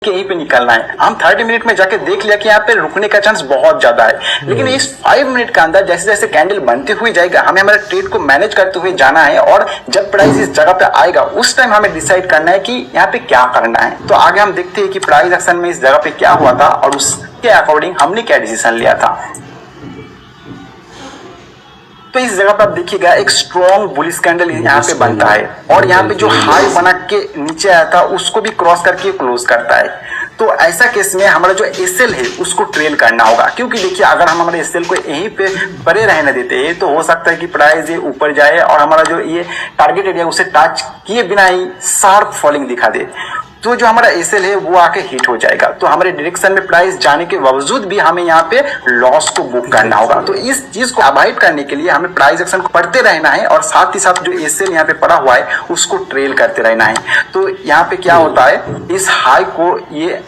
के यहीं पे निकलना है। हम 30 मिनट में जाके देख लिया कि यहाँ पे रुकने का चांस बहुत ज्यादा है, लेकिन इस 5 मिनट के अंदर जैसे जैसे कैंडल बनते हुए जाएगा हमें हमारे ट्रेड को मैनेज करते हुए जाना है, और जब प्राइस इस जगह पे आएगा उस टाइम हमें डिसाइड करना है कि यहाँ पे क्या करना है। तो आगे हम देखते हैं कि प्राइस एक्शन में इस जगह पे क्या हुआ था और उसके अकॉर्डिंग हमने क्या डिसीजन लिया था। तो इस जगह पर आप देखिएगा एक स्ट्रॉन्ग बुलिश कैंडल यहाँ पे बनता है, और यहाँ पे जो हाई बना के नीचे आया था उसको भी क्रॉस करके क्लोज करता है। तो ऐसा केस में हमारा जो एसएल है उसको ट्रेल करना होगा, क्योंकि देखिए अगर हम हमारे एसएल को यहीं पे परे रहने देते हैं तो हो सकता है कि प्राइस ये ऊपर जाए और हमारा जो ये टारगेट एरिया उसे टच किए बिना ही शार्प फॉलिंग दिखा दे, तो जो हमारा एसएल है वो आके हिट हो जाएगा। तो हमारे डायरेक्शन में प्राइस जाने के बावजूद भी हमें यहाँ पे लॉस को बुक करना होगा। तो इस चीज को अवॉइड करने के लिए हमें प्राइस एक्शन को पढ़ते रहना है, और साथ ही साथ जो एसएल यहाँ पे पड़ा हुआ है उसको ट्रेल करते रहना है। तो यहाँ पे क्या होता है, इस हाई को ये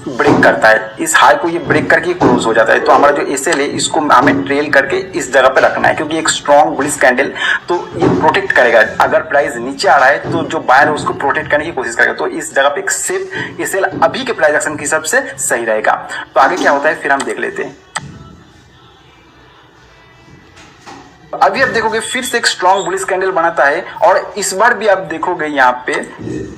ब्रेक करता है, इस हाई को ये ब्रेक करके क्लोज हो जाता है। तो हमारा जो एसएल है इसको हमें ट्रेल करके इस जगह पे रखना है, क्योंकि एक स्ट्रॉन्ग बुलिश कैंडल तो ये प्रोटेक्ट करेगा। अगर प्राइस नीचे आ रहा है तो जो बायर है उसको प्रोटेक्ट करने की कोशिश करेगा। तो इस जगह पे एक सेफ एसएल अभी के प्राइस एक्शन के हिसाब से सही रहेगा। तो आगे क्या होता है फिर हम देख लेते हैं। अभी आप देखोगे फिर से एक स्ट्रॉन्ग बुलिश कैंडल बनाता है, और इस बार भी आप देखोगे यहाँ पे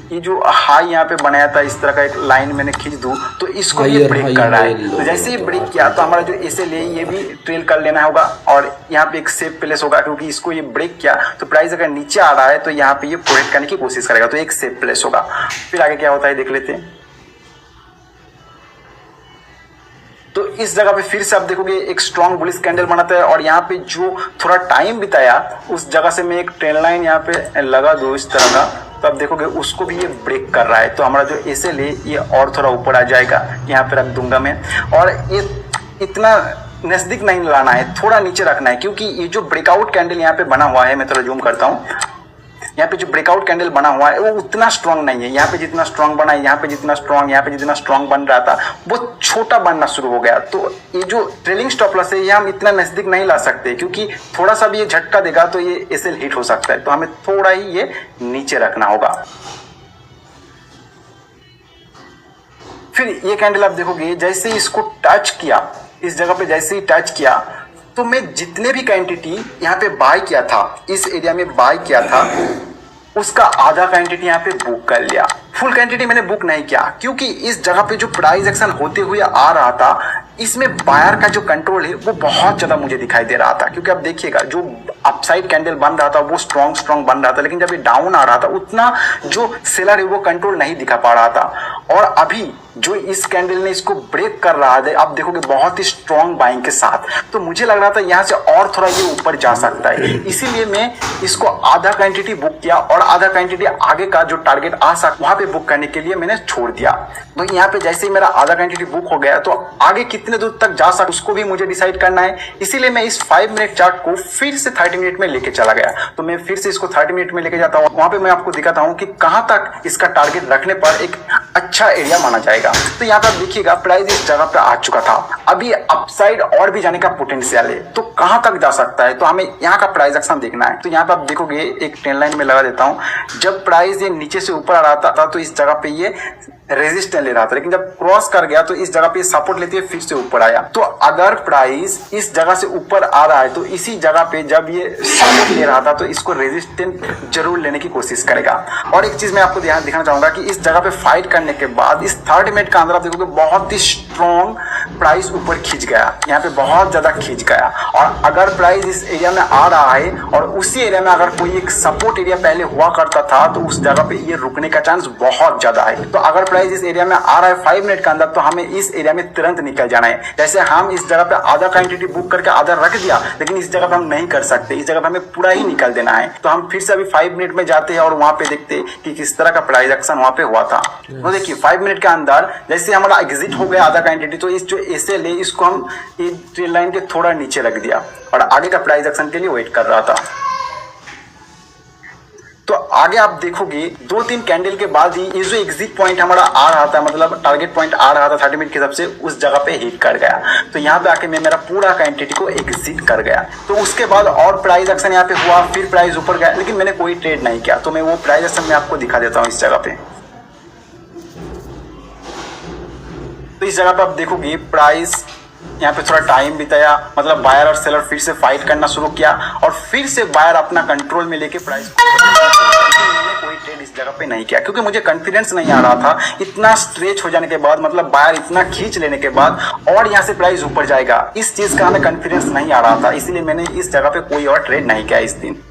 ये जो हाई यहाँ पे बनाया था इस तरह का एक लाइन मैंने खींच दूं तो इसको ये ब्रेक कर रहा है। तो जैसे ही ब्रेक किया तो हमारा जो एसएल है ये भी ट्रेल कर लेना होगा, और यहाँ पे एक सेफ प्लेस होगा, क्योंकि इसको ये ब्रेक किया तो प्राइस अगर नीचे आ रहा है तो यहाँ पे ये प्रोटेक्ट करने की कोशिश करेगा, तो एक सेफ प्लेस होगा। फिर आगे क्या होता है देख लेते हैं। तो इस जगह पे फिर से आप देखोगे एक स्ट्रॉन्ग बुलिश कैंडल बनाता है, और यहाँ पे जो थोड़ा टाइम बिताया उस जगह से मैं एक ट्रेंड लाइन यहाँ पे लगा दूं इस तरह का, तो आप देखोगे उसको भी ये ब्रेक कर रहा है। तो हमारा जो एसएल है ये और थोड़ा ऊपर आ जाएगा, यहाँ पे रख दूंगा मैं, और ये इतना नजदीक नहीं लाना है, थोड़ा नीचे रखना है, क्योंकि ये जो ब्रेकआउट कैंडल यहाँ पे बना हुआ है, मैं थोड़ा जूम करता हूँ, यहाँ पे जो ब्रेकआउट कैंडल बना हुआ है वो उतना स्ट्रांग नहीं है। यहाँ पे जितना स्ट्रांग बना है, यहाँ पे जितना स्ट्रांग, यहाँ पे जितना स्ट्रांग बन रहा था वो छोटा बनना शुरू हो गया। तो ये जो ट्रेलिंग स्टॉप लॉस है ये हम इतना नजदीक नहीं ला सकते, क्योंकि थोड़ा सा भी ये झटका देगा तो ये एसएल हिट हो सकता है। तो हमें थोड़ा ही ये नीचे रखना होगा। फिर ये कैंडल आप देखोगे जैसे इसको टच किया, इस जगह पे जैसे ही टच किया तो मैं जितने भी क्वांटिटी यहाँ पे बाय किया था, इस एरिया में बाय किया था, उसका आधा क्वांटिटी यहाँ पे बुक कर लिया। फुल क्वांटिटी मैंने बुक नहीं किया, क्योंकि इस जगह पे जो प्राइस एक्शन होते हुए आ रहा था इसमें बायर का जो कंट्रोल है वो बहुत ज्यादा मुझे दिखाई दे रहा था। क्योंकि आप देखिएगा जो अपसाइड कैंडल बन रहा था वो स्ट्रॉन्ग बन रहा था, लेकिन जब ये डाउन आ रहा था उतना जो सेलर है वो कंट्रोल नहीं दिखा पा रहा था। और अभी जो इस कैंडल ने इसको ब्रेक कर रहा है, आप देखोगे बहुत ही स्ट्रॉन्ग बाइंग के साथ, तो मुझे लग रहा था यहाँ से और थोड़ा ये ऊपर जा सकता है, इसीलिए मैं इसको आधा क्वांटिटी बुक किया, और आधा क्वांटिटी आगे का जो टारगेट आ सकता वहां पे बुक करने के लिए मैंने छोड़ दिया। तो यहाँ पे जैसे ही मेरा आधा क्वांटिटी बुक हो गया तो आगे कितने दूर तक जा सकता उसको भी मुझे डिसाइड करना है, इसीलिए मैं इस 5 मिनट चार्ट को फिर से 30 मिनट में लेके चला गया। तो मैं फिर से इसको 30 मिनट में लेके जाता हूँ, वहां पे मैं आपको दिखाता हूँ कि कहां तक इसका टारगेट रखने पर एक अच्छा एरिया माना जाएगा। तो यहाँ पे आप देखिएगा प्राइस इस जगह पे आ चुका था, अभी अपसाइड और भी जाने का पोटेंशियल है, तो कहां तक जा सकता है, तो हमें यहाँ का प्राइस एक्शन देखना है। तो यहाँ पे आप देखोगे एक ट्रेंड लाइन में लगा देता हूँ, जब प्राइस ये नीचे से ऊपर आ रहा था तो इस जगह पे ये रेजिस्टेंस ले रहा था, लेकिन जब क्रॉस कर गया तो इस जगह पे सपोर्ट लेते हुए फिर से ऊपर आया। तो अगर प्राइस इस जगह से ऊपर आ रहा है तो इसी जगह पे जब ये सपोर्ट ले रहा था तो इसको रेजिस्टेंस जरूर लेने की कोशिश करेगा। और एक चीज मैं आपको ध्यान दिखाना चाहूंगा कि इस जगह पे फाइट करने के बाद इस 30 मिनट का अंदर आप देखोगे बहुत ही स्ट्रॉन्ग प्राइस ऊपर खींच गया, यहाँ पे बहुत ज्यादा खींच गया। और अगर प्राइस इस एरिया में आ रहा है और उसी एरिया में अगर कोई एक सपोर्ट एरिया पहले हुआ करता था तो उस जगह पे ये रुकने का चांस बहुत ज्यादा है। तो अगर प्राइस इस एरिया में आ रहा है 5 मिनट के अंदर तो हमें इस एरिया में तुरंत निकल जाना है। जैसे हम इस जगह पे आधा क्वांटिटी बुक करके आधा रख दिया, लेकिन इस जगह पे हम नहीं कर सकते, इस जगह पे हमें पूरा ही निकल देना है। तो हम फिर से अभी 5 मिनट में जाते हैं और वहां पे देखते हैं कि किस तरह का प्राइस एक्शन वहां पे हुआ था। तो देखिए 5 मिनट के अंदर जैसे हमारा एग्जिट हो गया आधा क्वांटिटी, तो इस जो एसएल है इसको हम ट्रेंड लाइन के थोड़ा नीचे रख दिया और आगे का प्राइस एक्शन के लिए वेट कर रहा था। तो आगे आप देखोगे 2-3 कैंडल के बाद ही ये जो एग्जिट पॉइंट हमारा आ रहा था, मतलब टारगेट पॉइंट आ रहा था 30 मिनट के हिसाब से, उस जगह पे हिट कर गया। तो यहाँ पे आके मैं मेरा पूरा क्वांटिटी को एग्जिट कर गया। तो उसके बाद और प्राइस एक्शन यहाँ पे हुआ, फिर प्राइस ऊपर गया, लेकिन मैंने कोई ट्रेड नहीं किया। तो मैं वो प्राइस एक्शन में आपको दिखा देता हूँ इस जगह पे। इस जगह पे आप देखोगे प्राइस यहाँ पे थोड़ा टाइम बिताया, मतलब बायर और सेलर फिर से फाइट करना शुरू किया और फिर से बायर अपना कंट्रोल में लेके प्राइस कोई ट्रेड इस जगह पे नहीं किया, क्योंकि मुझे कॉन्फिडेंस नहीं आ रहा था। इतना स्ट्रेच हो जाने के बाद, मतलब बायर इतना खींच लेने के बाद और यहाँ से प्राइस ऊपर जाएगा, इस चीज का हमें कॉन्फिडेंस नहीं आ रहा था, इसलिए मैंने इस जगह पे कोई और ट्रेड नहीं किया इस दिन।